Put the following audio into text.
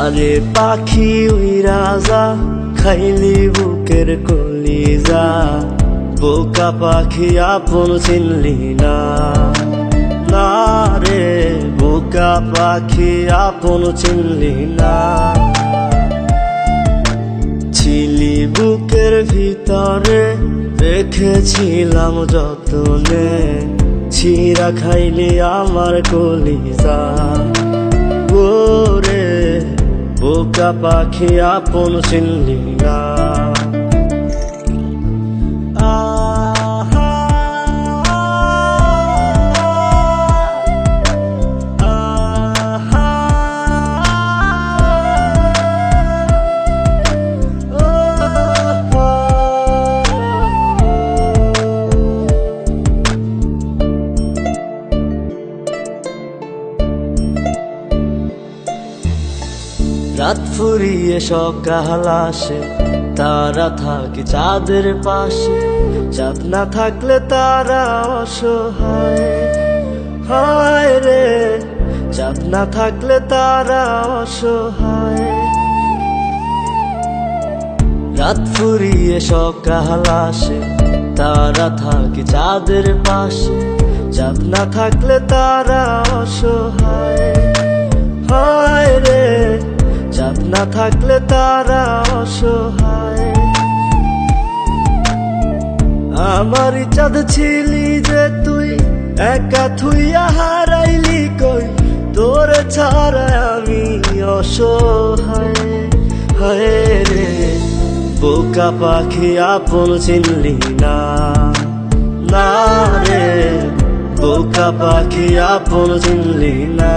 আরে পাখি উইরা যা, খাইলি বুকের কলিজা। বোকা পাখি আপন চিনলি না, না রে বোকা পাখি আপন চিনলি না। ছিলি বুকের ভিতরে, রেখেছিলাম যতনে, ছিঁড়া খাইলি আমার কলিজা। ওরে বোকা পাখি আপন চিনলি না। রাত ফুরিয়ে সকাল আসে, তারা থাকে চাঁদের পাশে। চাঁদ না থাকলে তারা অসহায়, হায় রে চাঁদ না থাকলে তারা অসহায়। রাত ফুরিয়ে সকাল আসে, তারা থাকে চাঁদের পাশে। চাঁদ না থাকলে তারা অসহায়, হায় রে চাঁদ না থাকলে তারা অসহায়। আমারই চাঁদ ছিলি যে তুই, একা থুইয়া হারাইলি কই। তোরে ছাড়া আমি অসহায়, হায় রে বোকা পাখি আপন চিনলি না, না রে বোকা পাখি আপন চিনলি না।